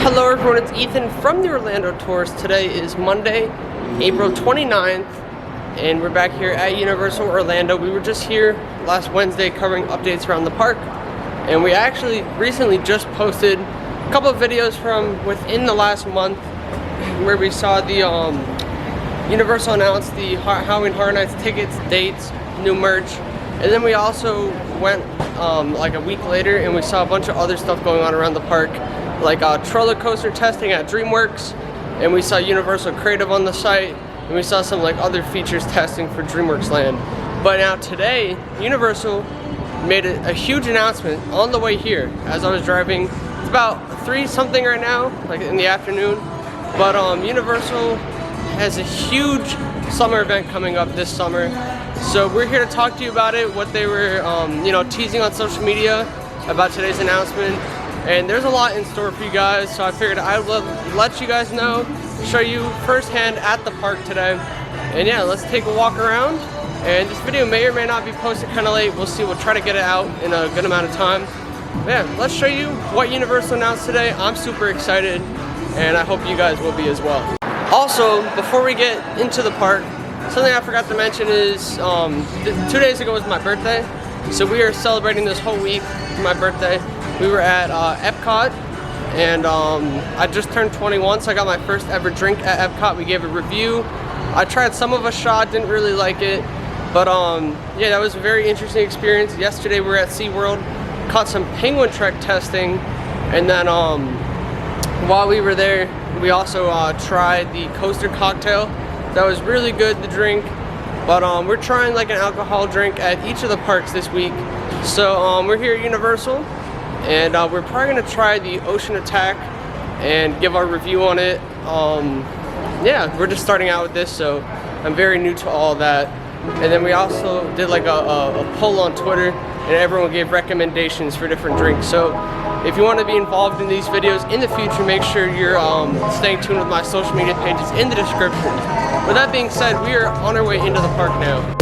Hello everyone, it's Ethan from the Orlando Tours. Today is Monday, April 29th, and we're back here at Universal Orlando. We were just here last Wednesday covering updates around the park, and we actually recently just posted a couple of videos from within the last month where we saw the Universal announce the Halloween Horror Nights tickets, dates, new merch, and then we also went like a week later and we saw a bunch of other stuff going on around the park, like roller coaster testing at DreamWorks, and we saw Universal Creative on the site, and we saw some like other features testing for DreamWorks Land. But now today, Universal made a huge announcement on the way here as I was driving. It's about 3 something right now, like in the afternoon. But Universal has a huge summer event coming up this summer. So we're here to talk to you about it, what they were teasing on social media about today's announcement. And there's a lot in store for you guys, so I figured I would let you guys know, show you firsthand at the park today. And yeah, let's take a walk around. And this video may or may not be posted kind of late. We'll see. We'll try to get it out in a good amount of time. But yeah, let's show you what Universal announced today. I'm super excited, and I hope you guys will be as well. Also, before we get into the park, something I forgot to mention is 2 days ago was my birthday. So we are celebrating this whole week for my birthday. We were at Epcot, and I just turned 21, so I got my first ever drink at Epcot. We gave a review. I tried some of a shot, didn't really like it, but yeah, that was a very interesting experience. Yesterday we were at SeaWorld, caught some penguin trek testing, and then while we were there, we also tried the coaster cocktail. That was really good, the drink. But we're trying like an alcohol drink at each of the parks this week. So we're here at Universal, and we're probably gonna try the Ocean Attack and give our review on it. Yeah, we're just starting out with this, so I'm very new to all that. And then we also did like a poll on Twitter, and everyone gave recommendations for different drinks. So if you want to be involved in these videos in the future, make sure you're staying tuned with my social media pages in the description. With that being said, we are on our way into the park now.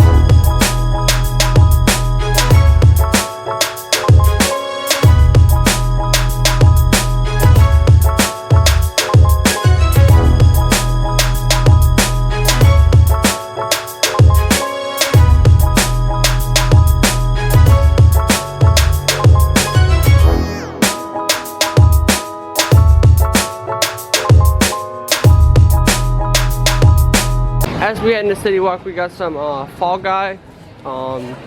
As we head into City Walk, we got some Fall Guy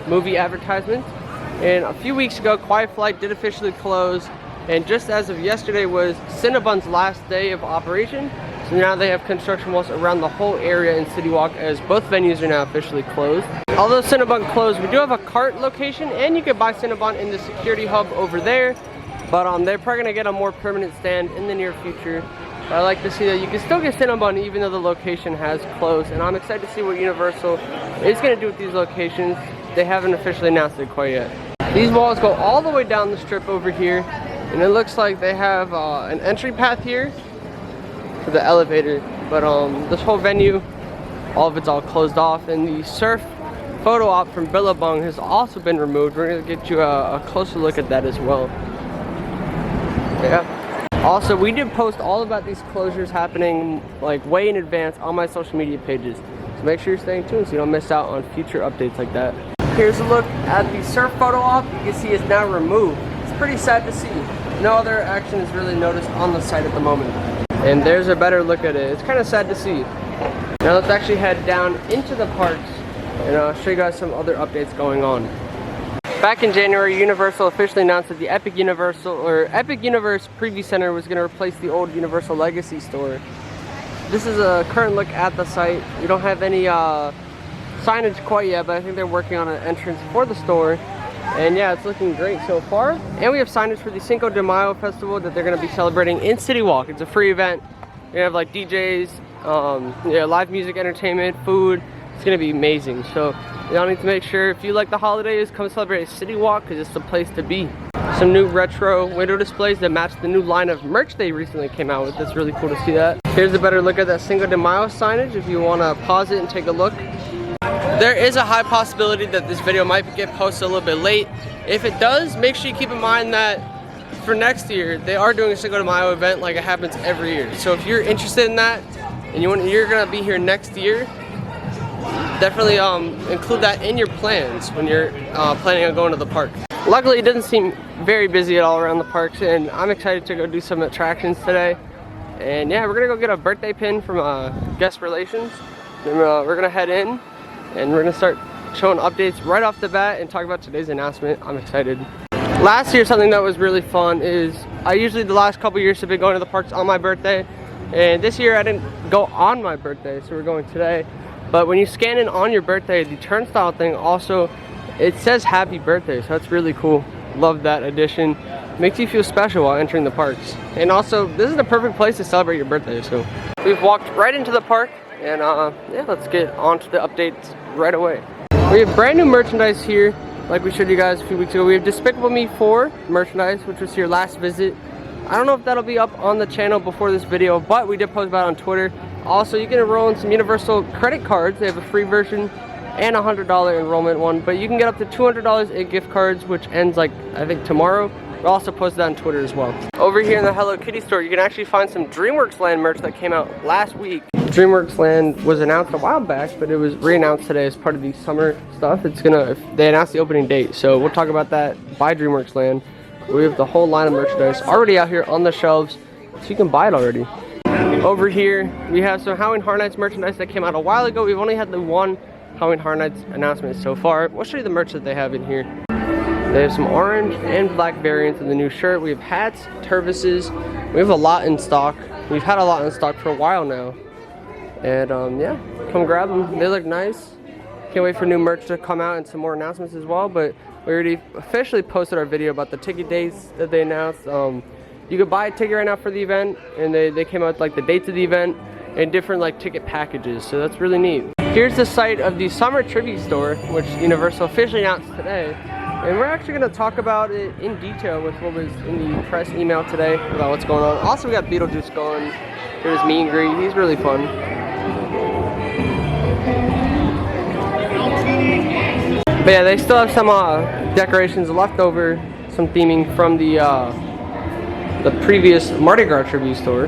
movie advertisements. And a few weeks ago, Quiet Flight did officially close. And just as of yesterday was Cinnabon's last day of operation. So now they have construction walls around the whole area in City Walk, as both venues are now officially closed. Although Cinnabon closed, we do have a cart location, and you can buy Cinnabon in the security hub over there. But they're probably gonna get a more permanent stand in the near future. But I like to see that you can still get Cinnabon even though the location has closed, and I'm excited to see what Universal is going to do with these locations. They haven't officially announced it quite yet. These walls go all the way down the strip over here, and it looks like they have an entry path here for the elevator. But this whole venue, all of it's all closed off, and the surf photo op from Billabong has also been removed. We're going to get you a closer look at that as well. Yeah. Also, we did post all about these closures happening like way in advance on my social media pages. So make sure you're staying tuned so you don't miss out on future updates like that. Here's a look at the surf photo op. You can see it's now removed. It's pretty sad to see. No other action is really noticed on the site at the moment. And there's a better look at it. It's kind of sad to see. Now let's actually head down into the parks, and I'll show you guys some other updates going on. Back in January, Universal officially announced that the Epic Universe Preview Center was going to replace the old Universal Legacy store. This is a current look at the site. We don't have any signage quite yet, but I think they're working on an entrance for the store. And yeah, it's looking great so far. And we have signage for the Cinco de Mayo festival that they're going to be celebrating in City Walk. It's a free event. You have like DJs, live music, entertainment, food. It's going to be amazing. So y'all need to make sure, if you like the holidays, come celebrate at City Walk, because it's the place to be. Some new retro window displays that match the new line of merch they recently came out with. That's really cool to see that. Here's a better look at that Cinco de Mayo signage if you want to pause it and take a look. There is a high possibility that this video might get posted a little bit late. If it does, make sure you keep in mind that for next year, they are doing a Cinco de Mayo event like it happens every year. So if you're interested in that and you're gonna be here next year, definitely include that in your plans when you're planning on going to the park. Luckily, it doesn't seem very busy at all around the parks, and I'm excited to go do some attractions today. And yeah, we're gonna go get a birthday pin from guest relations. Then we're gonna head in, and we're gonna start showing updates right off the bat and talk about today's announcement. I'm excited. Last year, something that was really fun is I usually the last couple years have been going to the parks on my birthday, and this year I didn't go on my birthday, so we're going today. But when you scan in on your birthday, the turnstile thing also, it says happy birthday, so that's really cool. Love that addition. Makes you feel special while entering the parks. And also, this is the perfect place to celebrate your birthday. So we've walked right into the park, and yeah, let's get on to the updates right away. We have brand new merchandise here, like we showed you guys a few weeks ago. We have Despicable Me 4 merchandise, which was your last visit. I don't know if that'll be up on the channel before this video, but we did post about it on Twitter. Also, you can enroll in some Universal credit cards. They have a free version and a $100 enrollment one, but you can get up to $200 in gift cards, which ends like I think tomorrow. We'll also post that on Twitter as well. Over here in the Hello Kitty store, you can actually find some DreamWorks Land merch that came out last week. DreamWorks Land was announced a while back, but it was re-announced today as part of the summer stuff. They announced the opening date, so we'll talk about that by DreamWorks Land. We have the whole line of merchandise already out here on the shelves, so you can buy it already. Over here, we have some Halloween Horror Nights merchandise that came out a while ago. We've only had the one Halloween Horror Nights announcement so far. We'll show you the merch that they have in here. They have some orange and black variants of the new shirt. We have hats, turvises. We have a lot in stock. We've had a lot in stock for a while now. And yeah, come grab them. They look nice. Can't wait for new merch to come out and some more announcements as well. But we already officially posted our video about the ticket dates that they announced. You could buy a ticket right now for the event, and they came out with like the dates of the event and different like ticket packages. So that's really neat. Here's the site of the Summer Trivia Store, which Universal officially announced today. And we're actually going to talk about it in detail with what was in the press email today about what's going on. Also, we got Beetlejuice going. Here's Meet and Greet. He's really fun. But yeah, they still have some decorations left over, some theming from the previous Mardi Gras trivia store.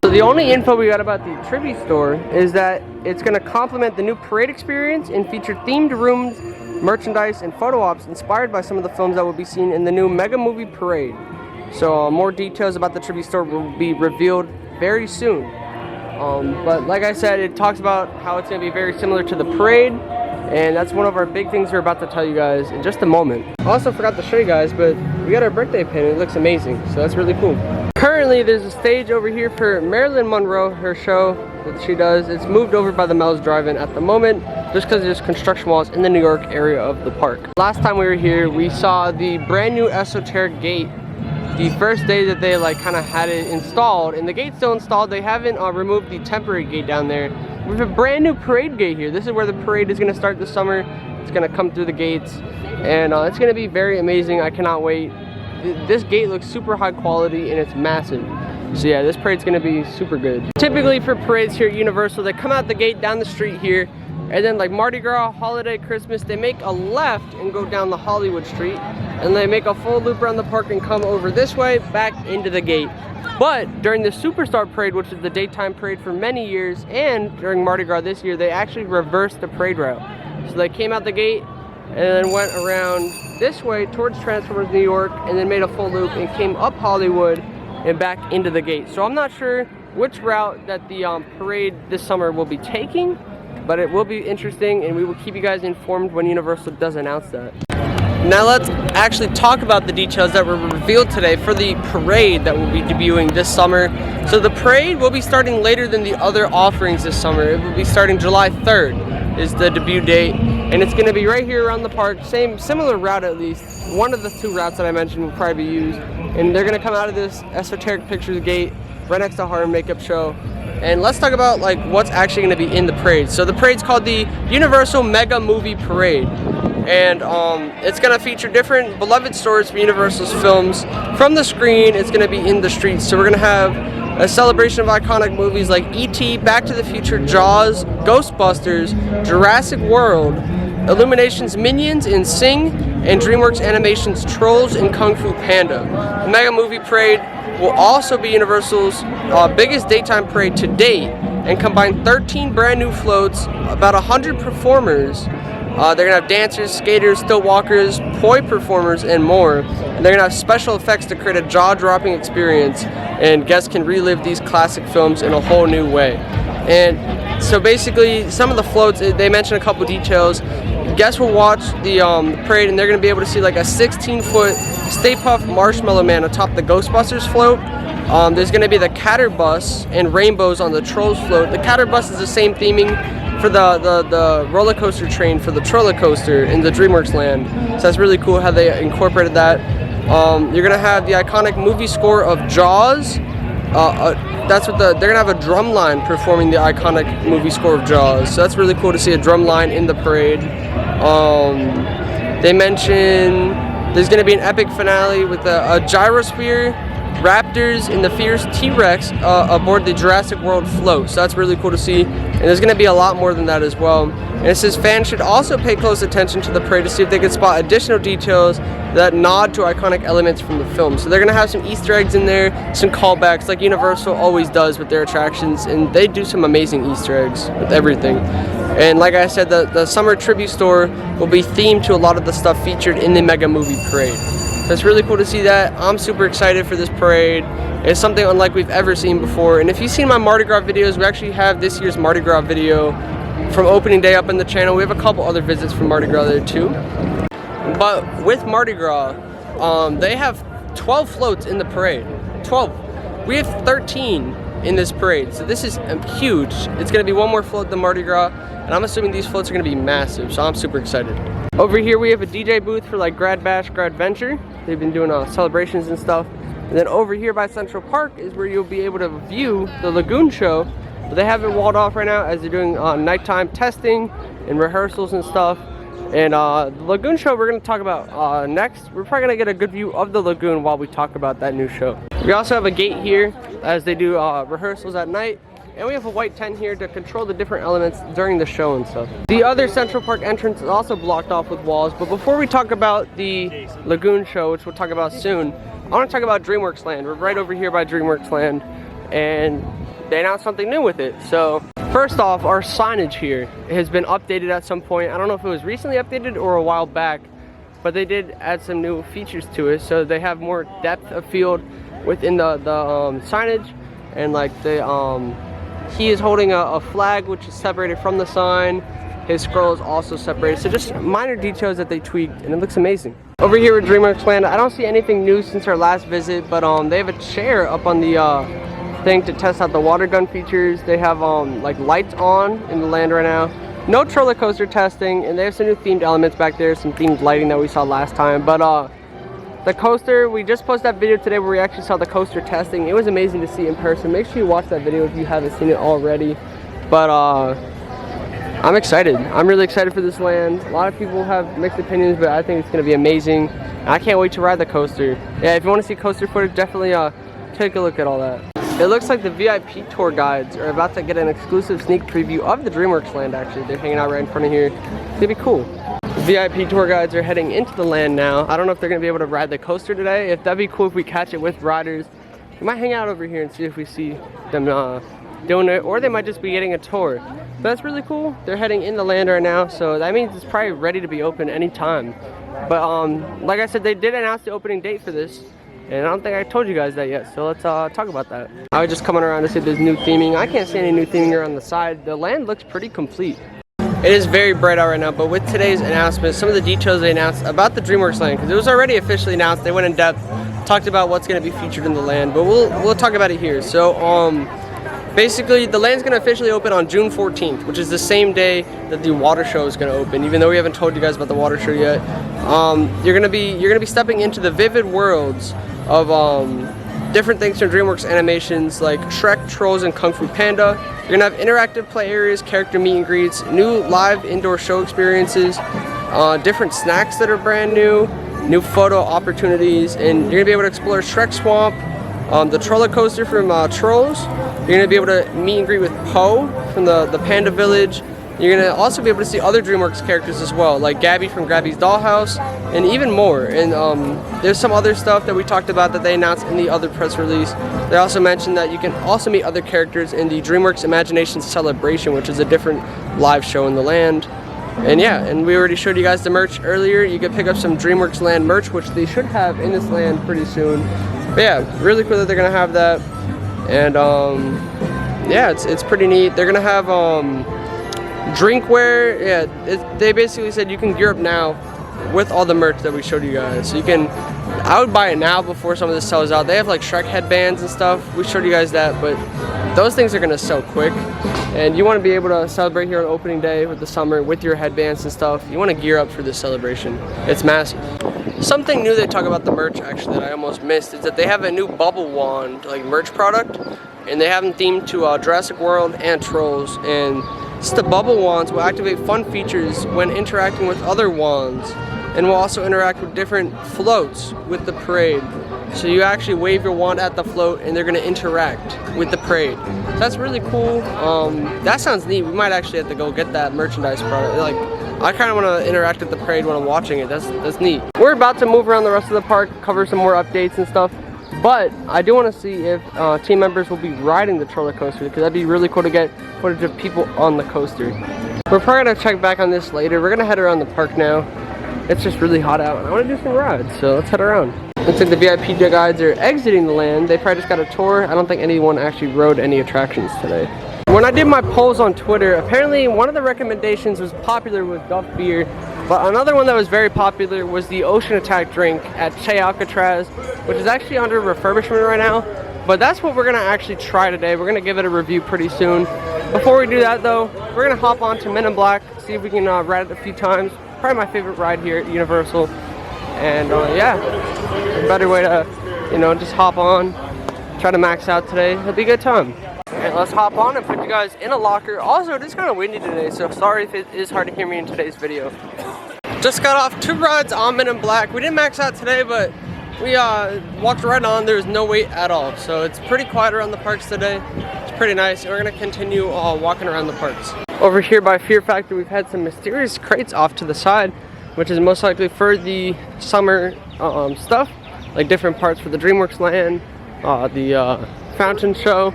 So the only info we got about the trivia store is that it's going to complement the new parade experience and feature themed rooms, merchandise, and photo ops inspired by some of the films that will be seen in the new Mega Movie Parade. So more details about the trivia store will be revealed very soon. But like I said, it talks about how it's going to be very similar to the parade, and that's one of our big things we're about to tell you guys in just a moment. I also forgot to show you guys, but we got our birthday pin. It looks amazing, so that's really cool. Currently, there's a stage over here for Marilyn Monroe, her show that she does. It's moved over by the Mel's Drive-In at the moment, just because there's construction walls in the New York area of the park. Last time we were here, we saw the brand new esoteric gate the first day that they like kind of had it installed, and the gate's still installed. They haven't removed the temporary gate down there. We have a brand new parade gate here. This is where the parade is going to start this summer. It's going to come through the gates, and it's going to be very amazing. I cannot wait. This gate looks super high quality, and it's massive. So yeah, this parade's going to be super good. Typically for parades here at Universal, they come out the gate down the street here, and then like Mardi Gras, holiday, Christmas, they make a left and go down the Hollywood Street, and they make a full loop around the park and come over this way back into the gate. But during the Superstar Parade, which is the daytime parade for many years, and during Mardi Gras this year, they actually reversed the parade route. So they came out the gate and then went around this way towards Transformers New York, and then made a full loop and came up Hollywood and back into the gate. So I'm not sure which route that the parade this summer will be taking, but it will be interesting, and we will keep you guys informed when Universal does announce that. Now let's actually talk about the details that were revealed today for the parade that will be debuting this summer. So the parade will be starting later than the other offerings this summer. It will be starting July 3rd is the debut date, and it's going to be right here around the park. Similar route at least. One of the two routes that I mentioned will probably be used, and they're going to come out of this Esoteric Pictures gate right next to Horror and Makeup Show. And let's talk about like what's actually going to be in the parade. So the parade's called the Universal Mega Movie Parade, and it's going to feature different beloved stories from Universal's films from the screen. It's going to be in the streets. So we're going to have a celebration of iconic movies like E.T., Back to the Future, Jaws, Ghostbusters, Jurassic World, Illumination's Minions in Sing, and DreamWorks Animation's Trolls and Kung Fu Panda. The Mega Movie Parade will also be Universal's biggest daytime parade to date, and combine 13 brand new floats, about 100 performers. They're gonna have dancers, skaters, stilt walkers, poi performers, and more. And they're gonna have special effects to create a jaw-dropping experience, and guests can relive these classic films in a whole new way. And so basically, some of the floats, they mentioned a couple details. Guests will watch the parade, and they're gonna be able to see like a 16-foot Stay Puft Marshmallow Man atop the Ghostbusters float. There's gonna be the Catter Bus and rainbows on the Trolls float. The Catter Bus is the same theming for the roller coaster train for the Troller Coaster in the DreamWorks land. So that's really cool how they incorporated that. You're gonna have the iconic movie score of Jaws. That's what they're gonna have a drum line performing the iconic movie score of Jaws. So that's really cool to see a drum line in the parade. They mention there's gonna be an epic finale with a gyrosphere, raptors, and the fierce T-Rex aboard the Jurassic World float. So that's really cool to see. And there's going to be a lot more than that as well. And it says fans should also pay close attention to the parade to see if they can spot additional details that nod to iconic elements from the film. So they're going to have some Easter eggs in there, some callbacks like Universal always does with their attractions. And they do some amazing Easter eggs with everything. And like I said, the summer tribute store will be themed to a lot of the stuff featured in the Mega Movie Parade. So it's really cool to see that. I'm super excited for this parade. It's something unlike we've ever seen before. And if you've seen my Mardi Gras videos, we actually have this year's Mardi Gras video from opening day up in the channel. We have a couple other visits from Mardi Gras there too. But with Mardi Gras, they have 12 floats in the parade. 12. We have 13 in this parade. So this is huge. It's gonna be one more float than Mardi Gras. And I'm assuming these floats are gonna be massive. So I'm super excited. Over here we have a DJ booth for like Grad Bash, Grad Venture. They've been doing celebrations and stuff. And then over here by Central Park is where you'll be able to view the Lagoon Show. But they have it walled off right now as they're doing nighttime testing and rehearsals and stuff. And the Lagoon Show we're going to talk about next. We're probably going to get a good view of the lagoon while we talk about that new show. We also have a gate here as they do rehearsals at night. And we have a white tent here to control the different elements during the show and stuff. The other Central Park entrance is also blocked off with walls. But before we talk about the Lagoon Show, which we'll talk about soon, I want to talk about DreamWorks Land. We're right over here by DreamWorks Land. And they announced something new with it. So first off, our signage here has been updated at some point. I don't know if it was recently updated or a while back. But they did add some new features to it. So they have more depth of field within the signage. And like he is holding a flag which is separated from the sign. His scroll is also separated. So just minor details that they tweaked, and it looks amazing. Over here at DreamWorks Land, I don't see anything new since our last visit, but they have a chair up on the thing to test out the water gun features. They have like lights on in the land right now. No roller coaster testing, and they have some new themed elements back there, some themed lighting that we saw last time. But the coaster, we just posted that video today where we actually saw the coaster testing. It was amazing to see in person. Make sure you watch that video if you haven't seen it already. But I'm excited. I'm really excited for this land. A lot of people have mixed opinions, but I think it's going to be amazing. I can't wait to ride the coaster. Yeah, if you want to see coaster footage, definitely take a look at all that. It looks like the VIP tour guides are about to get an exclusive sneak preview of the DreamWorks Land, actually. They're hanging out right in front of here. It's going to be cool. VIP tour guides are heading into the land now. I don't know if they're going to be able to ride the coaster today. That'd be cool if we catch it with riders. We might hang out over here and see if we see them doing it, or they might just be getting a tour. But that's really cool. They're heading in the land right now, so that means it's probably ready to be open anytime. But like I said, they did announce the opening date for this, and I don't think I told you guys that yet, so let's talk about that. I was just coming around to see if there's new theming. I can't see any new theming around the side. The land looks pretty complete. It is very bright out right now, but with today's announcement, some of the details they announced about the DreamWorks Land, because it was already officially announced, they went in depth, talked about what's going to be featured in the land, but we'll talk about it here. So basically, the land's going to officially open on June 14th, which is the same day that the water show is going to open. Even though we haven't told you guys about the water show yet, you're going to be stepping into the vivid worlds of different things from DreamWorks Animations like Shrek, Trolls, and Kung Fu Panda. You're going to have interactive play areas, character meet and greets, new live indoor show experiences, different snacks that are brand new photo opportunities, and you're going to be able to explore Shrek Swamp, the Troller Coaster from Trolls. You're going to be able to meet and greet with Po from the Panda Village, You're gonna also be able to see other DreamWorks characters as well, like Gabby from Gabby's Dollhouse, and even more. And there's some other stuff that we talked about that they announced in the other press release. They also mentioned that you can also meet other characters in the DreamWorks Imagination Celebration, which is a different live show in the land. And yeah, and we already showed you guys the merch earlier. You could pick up some DreamWorks Land merch, which they should have in this land pretty soon. But yeah, really cool that they're gonna have that. And yeah, it's pretty neat. They're gonna have drinkware. Yeah, they basically said you can gear up now with all the merch that we showed you guys. So you can, I would buy it now before some of this sells out. They have like Shrek headbands and stuff. We showed you guys that, but those things are gonna sell quick. And you want to be able to celebrate here on opening day with the summer with your headbands and stuff. You want to gear up for this celebration. It's massive. Something new they talk about the merch actually that I almost missed is that they have a new bubble wand like merch product, and they have them themed to Jurassic World and Trolls. And it's the bubble wands will activate fun features when interacting with other wands, and will also interact with different floats with the parade. So you actually wave your wand at the float and they're going to interact with the parade. So that's really cool. That sounds neat. We might actually have to go get that merchandise product. Like, I kind of want to interact with the parade when I'm watching it. That's neat. We're about to move around the rest of the park, cover some more updates and stuff. But I do want to see if team members will be riding the roller coaster, because that'd be really cool to get footage of people on the coaster. We're probably going to check back on this later. We're going to head around the park now. It's just really hot out and I want to do some rides, so let's head around. Looks like the VIP guides are exiting the land. They probably just got a tour. I don't think anyone actually rode any attractions today. When I did my polls on Twitter, apparently one of the recommendations was popular with Duff Beer, but another one that was very popular was the Ocean Attack drink at Che Alcatraz, which is actually under refurbishment right now. But that's what we're gonna actually try today. We're gonna give it a review pretty soon. Before we do that though, we're gonna hop on to Men in Black, see if we can ride it a few times. Probably my favorite ride here at Universal. And yeah, a better way to, you know, just hop on, try to max out today. It'll be a good time. Alright, let's hop on and put you guys in a locker. Also, it is kind of windy today, so sorry if it is hard to hear me in today's video. Just got off 2 rides on Men in Black. We didn't max out today, but we walked right on. There was no wait at all. So it's pretty quiet around the parks today. It's pretty nice. And we're going to continue walking around the parks. Over here by Fear Factor, we've had some mysterious crates off to the side, which is most likely for the summer stuff, like different parts for the DreamWorks land, the fountain show,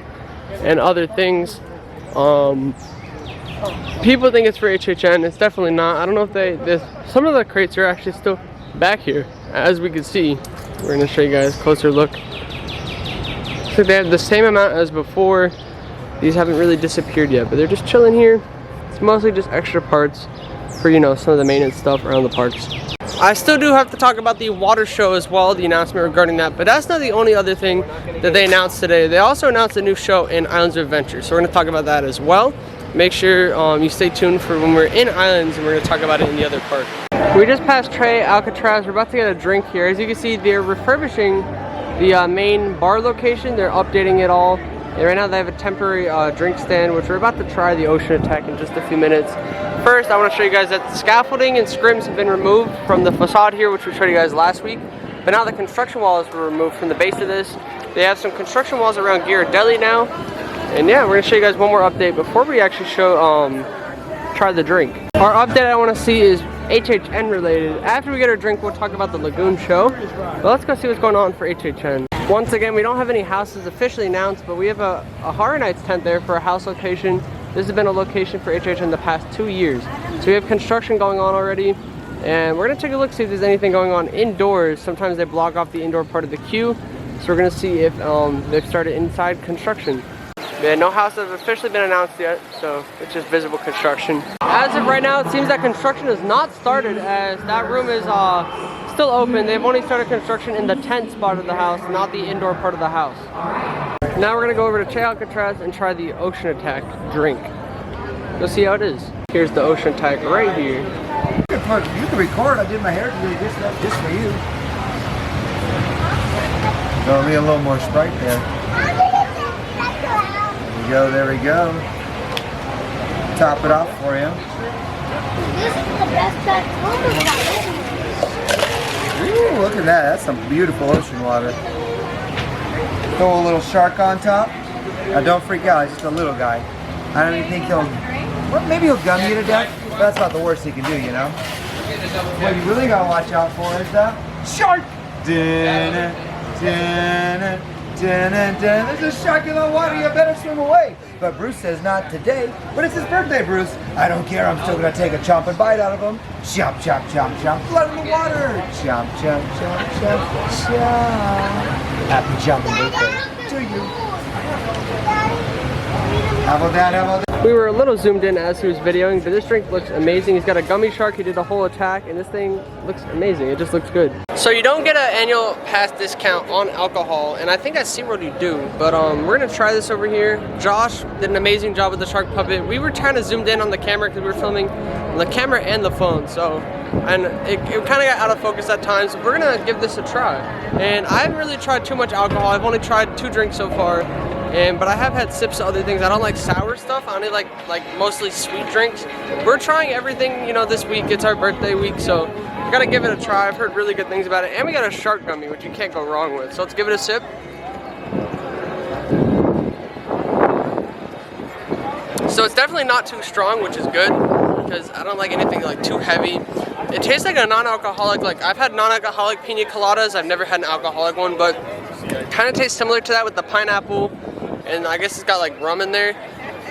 and other things. People think it's for HHN. It's definitely not. I don't know if some of the crates are actually still back here, as we can see. We're gonna show you guys a closer look. So they have the same amount as before. These haven't really disappeared yet, but they're just chilling here. It's mostly just extra parts for, you know, some of the maintenance stuff around the parks. I still do have to talk about the water show as well, the announcement regarding that, but that's not the only other thing that they announced today. They also announced a new show in Islands of Adventure, so we're going to talk about that as well. Make sure you stay tuned for when we're in Islands, and we're going to talk about it in the other park. We just passed Che Alcatraz. We're about to get a drink here. As you can see, they're refurbishing the main bar location. They're updating it all. And right now they have a temporary drink stand, which we're about to try the Ocean Attack in just a few minutes. First, I want to show you guys that the scaffolding and scrims have been removed from the facade here, which we showed you guys last week. But now the construction walls were removed from the base of this. They have some construction walls around Ghirardelli now. And yeah, we're going to show you guys one more update before we actually show try the drink. Our update I want to see is HHN related. After we get our drink, we'll talk about the Lagoon show. But let's go see what's going on for HHN. Once again, we don't have any houses officially announced, but we have a Horror Nights tent there for a house location. This has been a location for HHN the past 2 years. So we have construction going on already, and we're gonna take a look, see if there's anything going on indoors. Sometimes they block off the indoor part of the queue, so we're gonna see if they've started inside construction. Yeah, no house has officially been announced yet, so it's just visible construction. As of right now, it seems that construction has not started, as that room is still open. They've only started construction in the tent spot of the house, not the indoor part of the house. Now we're gonna go over to Che Alcatraz and try the Ocean Attack drink. Go see how it is. Here's the Ocean Attack right here. You can record. I did my hair today just for you. Gonna be a little more Sprite there. There we go. There we go. Top it off for you. This is the best that. Ooh, look at that. That's some beautiful ocean water. Throw a little shark on top. Now don't freak out. He's just a little guy. I don't even think he'll Well, maybe he'll gum you to death, but that's not the worst he can do, you know? What you really gotta watch out for is the shark! Dun, dun, dun, dun. There's a shark in the water, you better swim away. But Bruce says not today, but it's his birthday, Bruce. I don't care, I'm still gonna take a chomping bite out of him. Chomp, chomp, chomp, chomp, blood in the water. Chomp, chomp, chomp, chomp, chomp. Happy chomping birthday to you. How about that, how about that? We were a little zoomed in as he was videoing, but this drink looks amazing. He's got a gummy shark, he did the whole attack, and this thing looks amazing. It just looks good. So you don't get an annual pass discount on alcohol, and I think at SeaWorld you do, but we're gonna try this over here. Josh did an amazing job with the shark puppet. We were trying to zoom in on the camera because we were filming the camera and the phone, and it kind of got out of focus at times. So we're gonna give this a try. And I haven't really tried too much alcohol. I've only tried 2 drinks so far. But I have had sips of other things. I don't like sour stuff. I only like mostly sweet drinks. We're trying everything, you know, this week. It's our birthday week, so we gotta give it a try. I've heard really good things about it. And we got a shark gummy, which you can't go wrong with. So let's give it a sip. So it's definitely not too strong, which is good, because I don't like anything like too heavy. It tastes like a non-alcoholic, like I've had non-alcoholic pina coladas. I've never had an alcoholic one, but it kind of tastes similar to that with the pineapple. And I guess it's got like rum in there,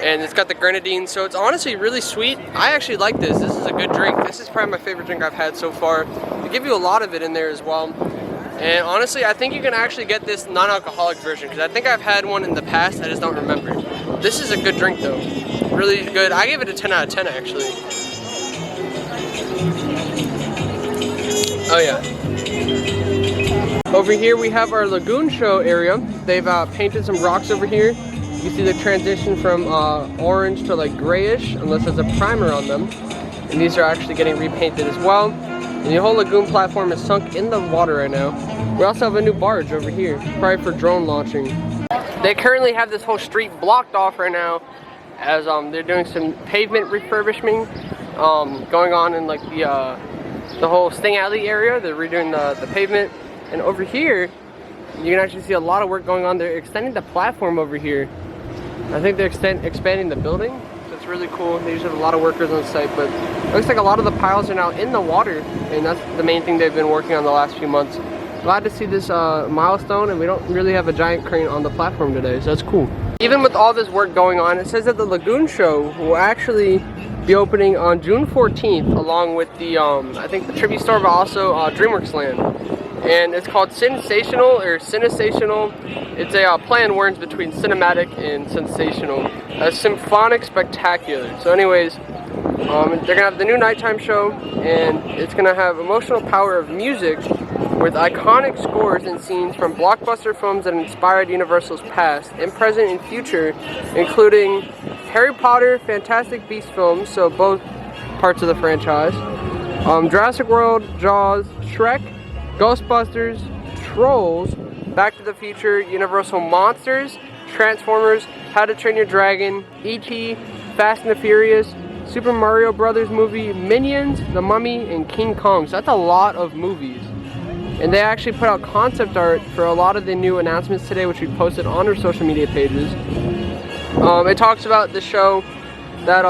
and it's got the grenadine, so it's honestly really sweet. I actually like this. This is a good drink. This is probably my favorite drink I've had so far. They give you a lot of it in there as well. And honestly, I think you can actually get this non-alcoholic version, because I think I've had one in the past, I just don't remember. This is a good drink though. Really good. I give it a 10 out of 10 actually. Oh yeah. Over here we have our lagoon show area. They've painted some rocks over here. You see the transition from orange to like grayish, unless there's a primer on them. And these are actually getting repainted as well. And the whole lagoon platform is sunk in the water right now. We also have a new barge over here, probably for drone launching. They currently have this whole street blocked off right now, as they're doing some pavement refurbishment going on in like the whole Sting Alley area. They're redoing the pavement. And over here, you can actually see a lot of work going on. They're extending the platform over here. I think they're expanding the building, so it's really cool. They usually have a lot of workers on site, but it looks like a lot of the piles are now in the water, and that's the main thing they've been working on the last few months. Glad to see this milestone, and we don't really have a giant crane on the platform today, so that's cool. Even with all this work going on, it says that the Lagoon Show will actually be opening on June 14th, along with the, I think the tribute store, but also DreamWorks Land. And it's called Sensational or Cinesational. It's a play on words between cinematic and sensational. A symphonic spectacular. So anyways, they're gonna have the new nighttime show, and it's gonna have emotional power of music with iconic scores and scenes from blockbuster films that inspired Universal's past and present and future, including Harry Potter, Fantastic Beasts films, so both parts of the franchise, Jurassic World, Jaws, Shrek, Ghostbusters, Trolls, Back to the Future, Universal Monsters, Transformers, How to Train Your Dragon, E.T., Fast and the Furious, Super Mario Brothers movie, Minions, The Mummy, and King Kong. So that's a lot of movies. And they actually put out concept art for a lot of the new announcements today, which we posted on our social media pages. It talks about the show that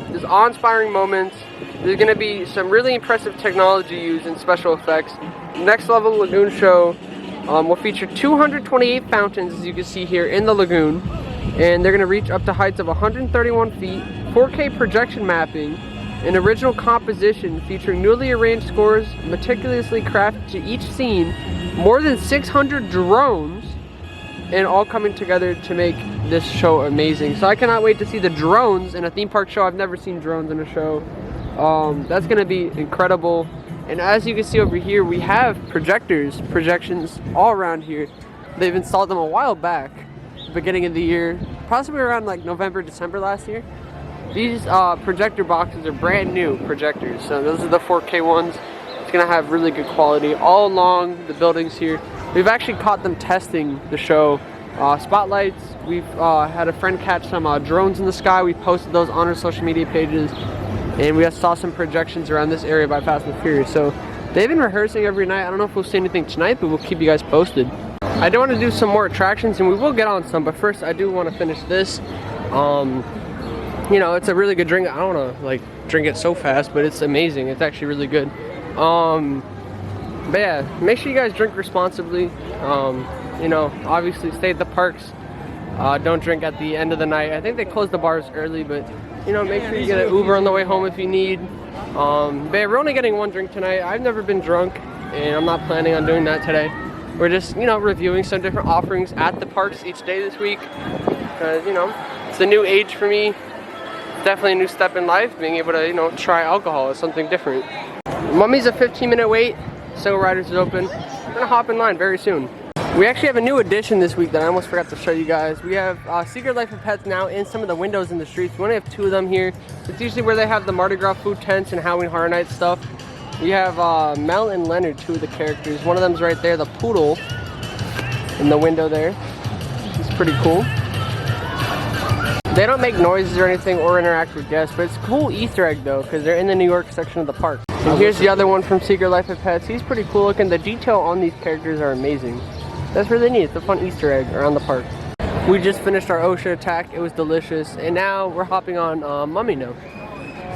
there's awe-inspiring moments. There's going to be some really impressive technology used in special effects. Next Level Lagoon Show will feature 228 fountains, as you can see here in the lagoon, and they're going to reach up to heights of 131 feet, 4K projection mapping, an original composition featuring newly arranged scores meticulously crafted to each scene, more than 600 drones, and all coming together to make this show amazing. So I cannot wait to see the drones in a theme park show. I've never seen drones in a show. That's going to be incredible. And as you can see over here, we have projections all around here. They've installed them a while back, beginning of the year, possibly around like November, December last year. These projector boxes are brand new projectors, so those are the 4K ones. It's gonna have really good quality all along the buildings here. We've actually caught them testing the show. Spotlights, we've had a friend catch some drones in the sky. We posted those on our social media pages. And we saw some projections around this area by Fast and the Furious. So they've been rehearsing every night. I don't know if we'll see anything tonight, but we'll keep you guys posted. I do want to do some more attractions, and we will get on some, but first I do want to finish this. you know, it's a really good drink. I don't want to like drink it so fast, but it's amazing. It's actually really good. But yeah, make sure you guys drink responsibly. You know, obviously stay at the parks. Don't drink at the end of the night. I think they close the bars early, but you know, make sure you get an Uber on the way home if you need. But yeah, we're only getting one drink tonight. I've never been drunk, and I'm not planning on doing that today. We're just, you know, reviewing some different offerings at the parks each day this week. Because, you know, it's a new age for me. It's definitely a new step in life, being able to, you know, try alcohol is something different. Mummy's a 15-minute wait. Single Riders is open. We're gonna hop in line very soon. We actually have a new addition this week that I almost forgot to show you guys. We have Secret Life of Pets now in some of the windows in the streets. We only have 2 of them here. It's usually where they have the Mardi Gras food tents and Halloween Horror Night stuff. We have Mel and Leonard, 2 of the characters. One of them's right there, the poodle, in the window there. He's pretty cool. They don't make noises or anything or interact with guests, but it's a cool Easter egg though, because they're in the New York section of the park. And here's the other one from Secret Life of Pets. He's pretty cool looking. The detail on these characters are amazing. That's really neat. It's a fun Easter egg around the park. We just finished our OSHA attack. It was delicious. And now we're hopping on Mummy now.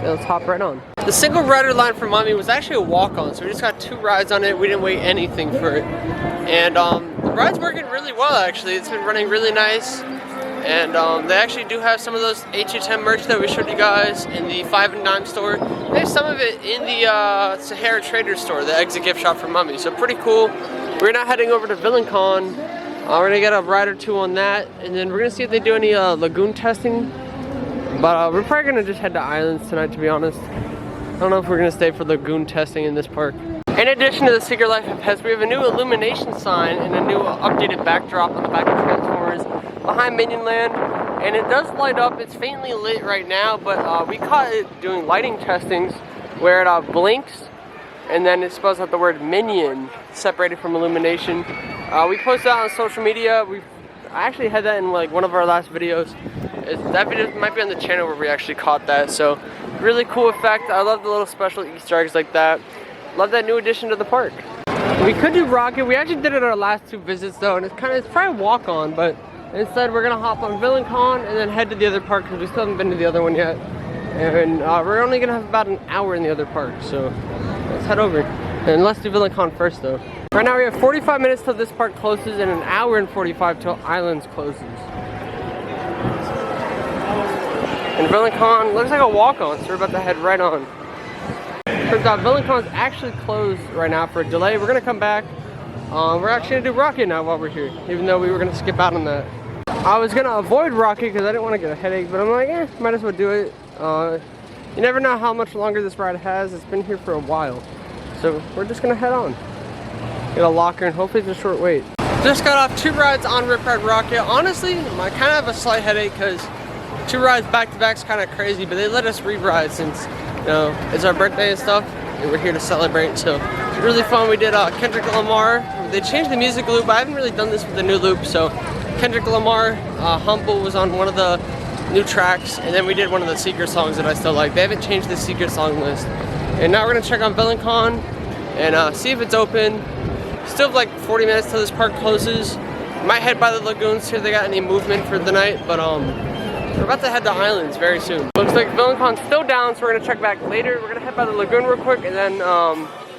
So let's hop right on. The single rider line for Mummy was actually a walk-on, so we just got 2 rides on it. We didn't wait anything for it. And the ride's working really well actually. It's been running really nice. And they actually do have some of those HHM merch that we showed you guys in the 5 and Dime store. They have some of it in the Sahara Trader store, the exit gift shop for Mummy. So pretty cool. We're now heading over to VillainCon. We're gonna get a ride or 2 on that, and then we're gonna see if they do any lagoon testing. But we're probably gonna just head to Islands tonight, to be honest. I don't know if we're gonna stay for lagoon testing in this park. In addition to the Secret Life of Pets, we have a new illumination sign and a new updated backdrop on the back of Transformers behind Minion Land, and it does light up. It's faintly lit right now, but we caught it doing lighting testings where it blinks and then it spells out the word Minion separated from illumination. We posted that on social media. I actually had that in like one of our last videos. That video might be on the channel where we actually caught that, so really cool effect. I love the little special Easter eggs like that. Love that new addition to the park. We could do Rocket. We actually did it our last 2 visits though, and it's probably a walk-on, but instead we're gonna hop on VillainCon and then head to the other park because we still haven't been to the other one yet. And we're only gonna have about an hour in the other park, so let's head over. And let's do VillainCon first though. Right now we have 45 minutes till this park closes and an hour and 45 till Islands closes. And VillainCon looks like a walk-on, so we're about to head right on. Turns out VillainCon is actually closed right now for a delay. We're gonna come back. We're actually gonna do Rocket now while we're here, even though we were gonna skip out on that. I was gonna avoid Rocket because I didn't want to get a headache, but I'm like, might as well do it. You never know how much longer this ride has. It's been here for a while. So we're just gonna head on. Get a locker and hopefully it's a short wait. Just got off 2 rides on Rip Ride Rocket. Honestly, I kind of have a slight headache because 2 rides back to back is kind of crazy, but they let us re-ride since, you know, it's our birthday and stuff, and we're here to celebrate. So it's really fun. We did Kendrick Lamar. They changed the music loop. I haven't really done this with the new loop, so Kendrick Lamar, Humble was on one of the new tracks, and then we did one of the secret songs that I still like. They haven't changed the secret song list. And now we're gonna check on VillainCon and see if it's open. Still have like 40 minutes till this park closes. Might head by the lagoons, see if they got any movement for the night, but we're about to head to Islands very soon. Looks like VillainCon's still down, so we're gonna check back later. We're gonna head by the lagoon real quick and then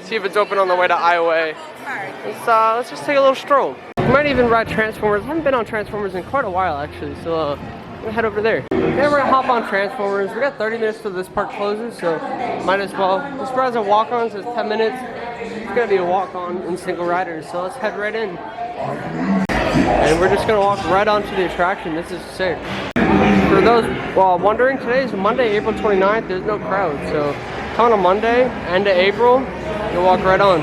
see if it's open on the way to IOA. Let's just take a little stroll. We might even ride Transformers. I haven't been on Transformers in quite a while actually, so I'm gonna head over there. Then we're gonna hop on Transformers. We got 30 minutes till this park closes, so might as well. This ride's a walk-on, so it's 10 minutes. It's gonna be a walk-on in single riders, so let's head right in. And we're just gonna walk right onto the attraction. This is sick. For those wondering, today is Monday, April 29th. There's no crowd, so come on a Monday, end of April, you'll walk right on.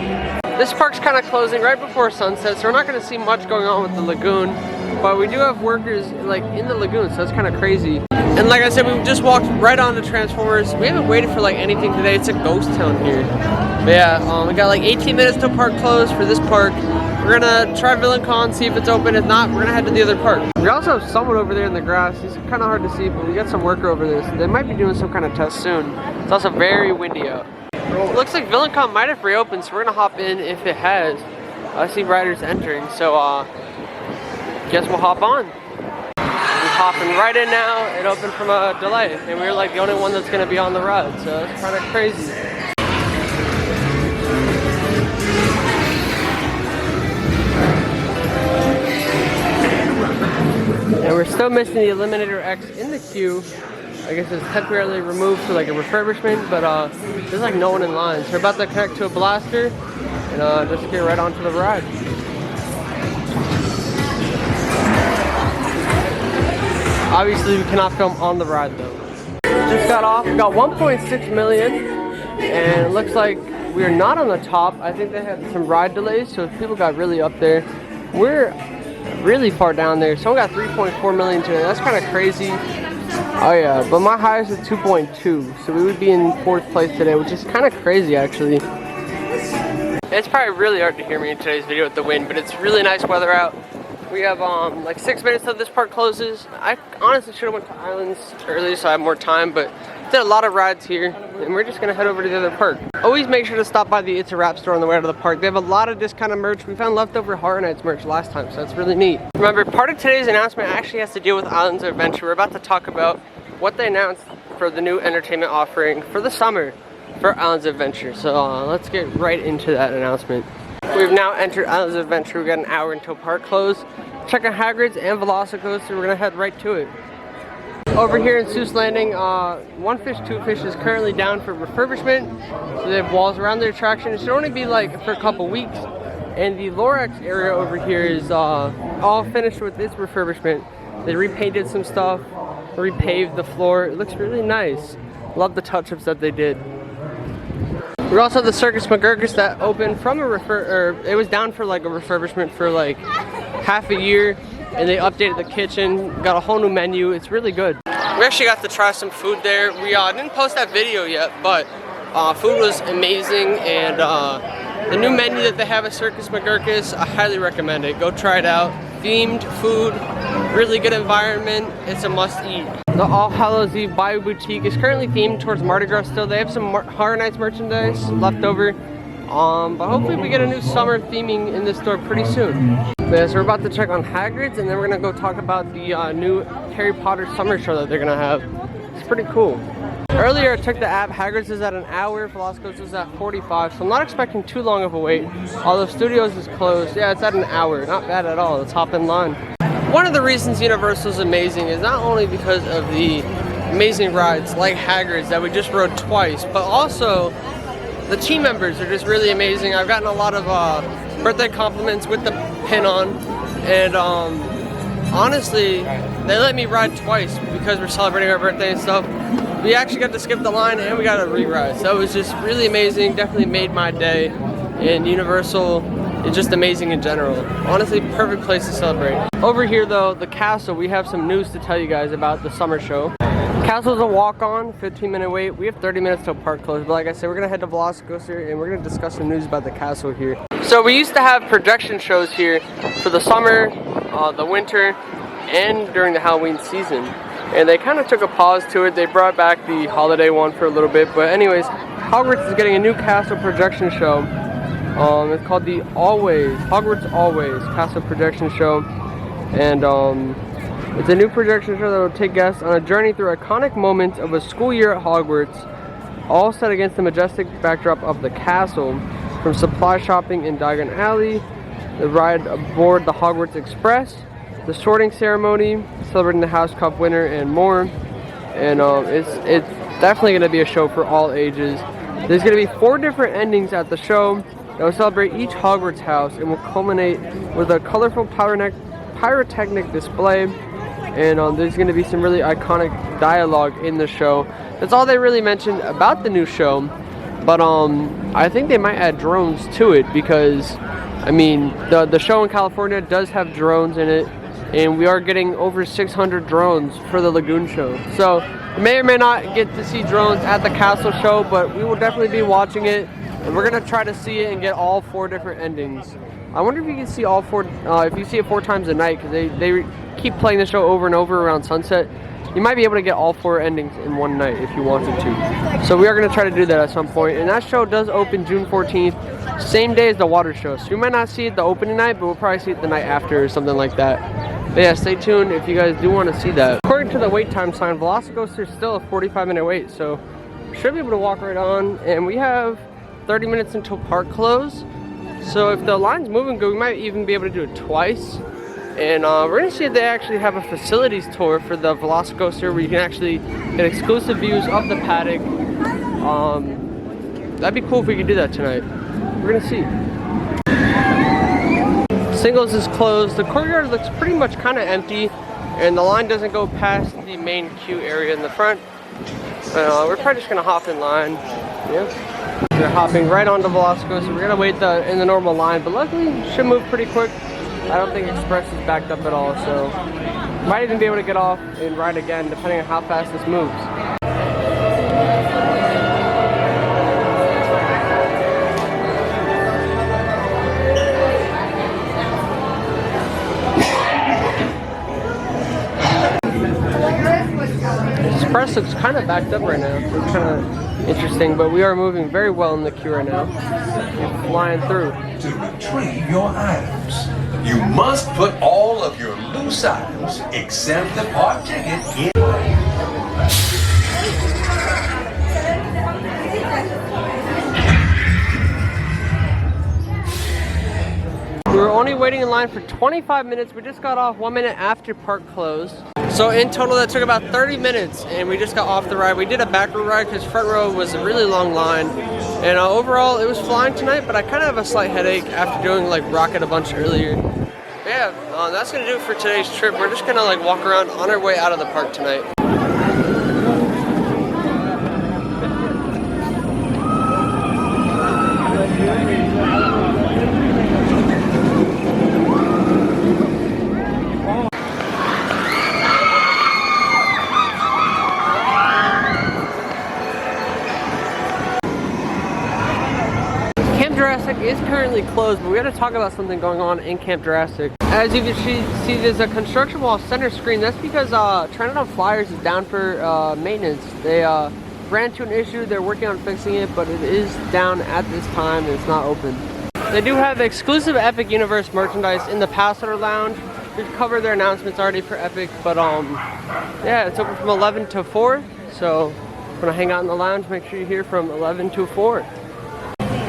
This park's kind of closing right before sunset, so we're not going to see much going on with the lagoon, but we do have workers like in the lagoon, so it's kind of crazy. And like I said, we just walked right on to Transformers. We haven't waited for like anything today. It's a ghost town here. But yeah, we got like 18 minutes till park close for this park. We're gonna try VillainCon, see if it's open. If not, we're gonna head to the other park. We also have someone over there in the grass. He's kind of hard to see, but we got some worker over there. So they might be doing some kind of test soon. It's also very windy out. It looks like VillainCon might have reopened, so we're gonna hop in if it has. I see riders entering, so guess we'll hop on. We hopping right in now. It opened from a delay, and we were like the only one that's gonna be on the ride, so it's kind of crazy. And we're still missing the Eliminator X in the queue. I guess it's temporarily removed for like a refurbishment, but there's like no one in line. So we're about to connect to a blaster and just get right onto the ride. Obviously we cannot film on the ride though. Just got off, we got 1.6 million, and it looks like we're not on the top. I think they had some ride delays, so people got really up there. We're really far down there. Someone got 3.4 million today. That's kind of crazy. Oh yeah, but my highest is 2.2, so we would be in 4th place today, which is kind of crazy actually. It's probably really hard to hear me in today's video with the wind, but it's really nice weather out. We have like 6 minutes till this park closes. I honestly should have went to Islands early so I have more time, but did a lot of rides here, and we're just gonna head over to the other park. Always make sure to stop by the It's a Wrap store on the way out of the park. They have a lot of discounted merch. We found leftover Horror Nights merch last time, so that's really neat. Remember, part of today's announcement actually has to deal with Islands of Adventure. We're about to talk about what they announced for the new entertainment offering for the summer for Islands of Adventure. So let's get right into that announcement. We've now entered Islands of Adventure. We got an hour until park close. Check out Hagrid's and Velocicoaster. We're gonna head right to it. Over here in Seuss Landing, One Fish, Two Fish is currently down for refurbishment. So they have walls around the attraction. It should only be like for a couple weeks. And the Lorax area over here is all finished with its refurbishment. They repainted some stuff, repaved the floor. It looks really nice. Love the touch-ups that they did. We also have the Circus McGurkus that opened from it was down for like a refurbishment for like half a year, and they updated the kitchen, got a whole new menu. It's really good. We actually got to try some food there. We didn't post that video yet, but food was amazing, and the new menu that they have at Circus McGurkus, I highly recommend it. Go try it out. Themed food, really good environment. It's a must-eat. The All Hallows Eve Bayou Boutique is currently themed towards Mardi Gras still. They have some Horror Nights merchandise left over. But hopefully we get a new summer theming in this store pretty soon. Yeah, so we're about to check on Hagrid's, and then we're gonna go talk about the new Harry Potter summer show that they're gonna have. It's pretty cool. Earlier I took the app. Hagrid's is at an hour, Velocicoaster is at 45, so I'm not expecting too long of a wait. Although Studios is closed, yeah, it's at an hour. Not bad at all. Let's hop in line. One of the reasons Universal is amazing is not only because of the amazing rides like Hagrid's that we just rode twice, but also the team members are just really amazing. I've gotten a lot of birthday compliments with the pin on, and honestly, they let me ride twice because we're celebrating our birthday and stuff. We actually got to skip the line and we got a re-ride, so it was just really amazing. Definitely made my day, and Universal is just amazing in general. Honestly, perfect place to celebrate. Over here though, the castle, we have some news to tell you guys about the summer show. Castle's a walk-on, 15-minute wait. We have 30 minutes till park close, but like I said, we're gonna head to Velocicoaster and we're gonna discuss some news about the castle here. So we used to have projection shows here for the summer, the winter, and during the Halloween season. And they kind of took a pause to it. They brought back the holiday one for a little bit, but anyways, Hogwarts is getting a new castle projection show. It's called the Hogwarts Always Castle Projection Show, and it's a new projection show that will take guests on a journey through iconic moments of a school year at Hogwarts, all set against the majestic backdrop of the castle. From supply shopping in Diagon Alley, the ride aboard the Hogwarts Express, the sorting ceremony, celebrating the House Cup winner, and more. And it's definitely going to be a show for all ages. There's going to be 4 different endings at the show that will celebrate each Hogwarts house and will culminate with a colorful pyrotechnic display. And there's going to be some really iconic dialogue in the show. That's all they really mentioned about the new show. But I think they might add drones to it because, I mean, the show in California does have drones in it. And we are getting over 600 drones for the Lagoon show. So we may or may not get to see drones at the castle show, but we will definitely be watching it. And we're going to try to see it and get all 4 different endings. I wonder if you can see all 4, if you see it 4 times a night, because they keep playing the show over and over around sunset. You might be able to get all 4 endings in one night if you wanted to. So we are going to try to do that at some point. And that show does open June 14th, same day as the water show. So you might not see it the opening night, but we'll probably see it the night after or something like that. But yeah, stay tuned if you guys do want to see that. According to the wait time sign, Velocicoaster is still a 45-minute wait, so should be able to walk right on. And we have 30 minutes until park close. So if the line's moving good, we might even be able to do it twice. And we're gonna see if they actually have a facilities tour for the Velocicoaster where you can actually get exclusive views of the paddock. That'd be cool if we could do that tonight. We're gonna see. Singles is closed. The courtyard looks pretty much kind of empty, and the line doesn't go past the main queue area in the front. We're probably just gonna hop in line. Yeah, we're hopping right onto Velocicoaster. So we're gonna wait in the normal line, but luckily it should move pretty quick. I don't think Express is backed up at all, so might even be able to get off and ride again depending on how fast this moves. Express looks kind of backed up right now. It's kind of interesting, but we are moving very well in the queue right now. We're flying through. To retrieve your items, you must put all of your loose items, except the park ticket, in. We were only waiting in line for 25 minutes. We just got off 1 minute after park closed. So in total that took about 30 minutes and we just got off the ride. We did a back row ride because front row was a really long line. And overall it was flying tonight, but I kind of have a slight headache after doing like Rocket a bunch earlier. But yeah, that's gonna do it for today's trip. We're just gonna like walk around on our way out of the park tonight. Jurassic is currently closed, but we got to talk about something going on in Camp Jurassic. As you can see, there's a construction wall center screen. That's because Trinidad Flyers is down for maintenance. They ran into an issue. They're working on fixing it, but it is down at this time and it's not open. They do have exclusive Epic Universe merchandise in the Passenger Lounge. We've covered their announcements already for Epic, but yeah, it's open from 11 to 4. So if you want to hang out in the lounge, make sure you're here from 11 to 4.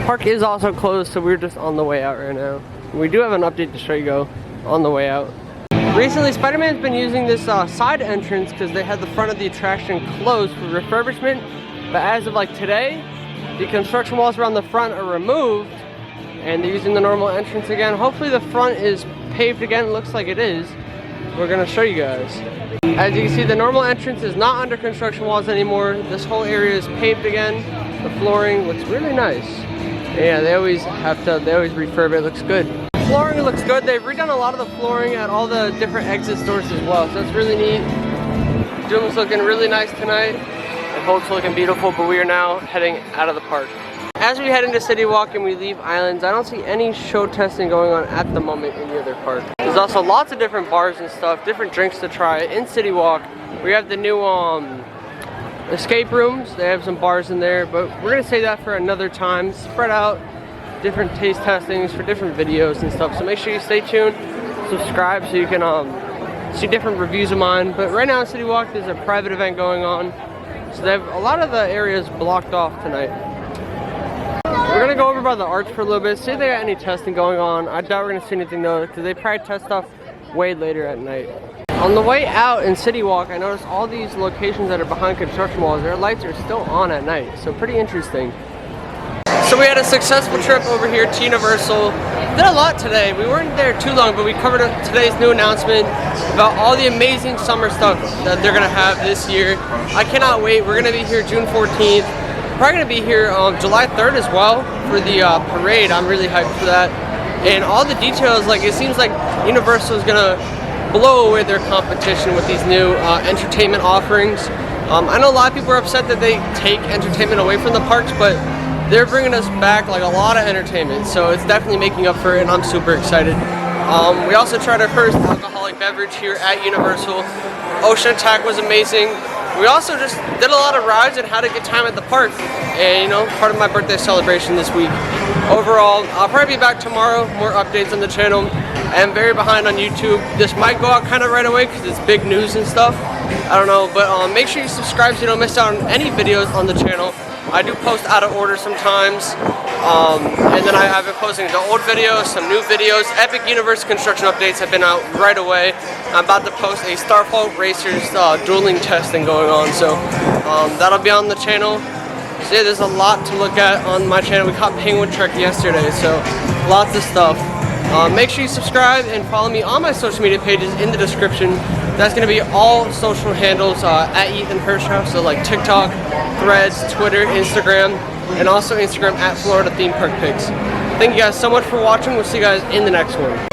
Park is also closed, so we're just on the way out right now. We do have an update to show you go on the way out. Recently, Spider-Man's been using this side entrance because they had the front of the attraction closed for refurbishment. But as of like today, the construction walls around the front are removed and they're using the normal entrance again. Hopefully the front is paved again. It looks like it is. We're gonna show you guys. As you can see, the normal entrance is not under construction walls anymore. This whole area is paved again. The flooring looks really nice. Yeah, they always refurb it. Looks good. Flooring looks good. They've redone a lot of the flooring at all the different exit stores as well, so that's really neat. Doom's looking really nice tonight. The boat's looking beautiful, but we are now heading out of the park. As we head into City Walk and we leave Islands, I don't see any show testing going on at the moment in the other park. There's also lots of different bars and stuff, different drinks to try in City Walk. We have the new escape rooms. They have some bars in there, but we're gonna save that for another time. Spread out different taste testings for different videos and stuff, so make sure you stay tuned, subscribe so you can see different reviews of mine. But right now in City Walk there's a private event going on, so they have a lot of the areas blocked off tonight. We're gonna go over by the arch for a little bit, see if they got any testing going on. I doubt we're gonna see anything though, because they probably test stuff way later at night. On the way out in City Walk, I noticed all these locations that are behind construction walls, their lights are still on at night, so pretty interesting. So we had a successful trip over here to Universal. Did a lot today. We weren't there too long, but we covered today's new announcement about all the amazing summer stuff that they're gonna have this year. I cannot wait. We're gonna be here June 14th. Probably gonna be here July 3rd as well for the parade. I'm really hyped for that. And all the details, like it seems like Universal is gonna blow away their competition with these new entertainment offerings. I know a lot of people are upset that they take entertainment away from the parks, but they're bringing us back like a lot of entertainment, so it's definitely making up for it, and I'm super excited. We also tried our first alcoholic beverage here at Universal. Ocean Attack was amazing. We also just did a lot of rides and had a good time at the park, and you know, part of my birthday celebration this week. Overall, I'll probably be back tomorrow, more updates on the channel. I am very behind on YouTube. This might go out kind of right away because it's big news and stuff. I don't know, but make sure you subscribe so you don't miss out on any videos on the channel. I do post out of order sometimes, and then I've been posting the old videos, some new videos. Epic Universe construction updates have been out right away. I'm about to post a Starfall Racers dueling testing going on, so that'll be on the channel. So yeah, there's a lot to look at on my channel. We caught Penguin Trek yesterday, so lots of stuff. Make sure you subscribe and follow me on my social media pages in the description. That's going to be all social handles at Ethan Hirschhoff, so like TikTok, Threads, Twitter, Instagram, and also Instagram at Florida Theme Park Pigs. Thank you guys so much for watching. We'll see you guys in the next one.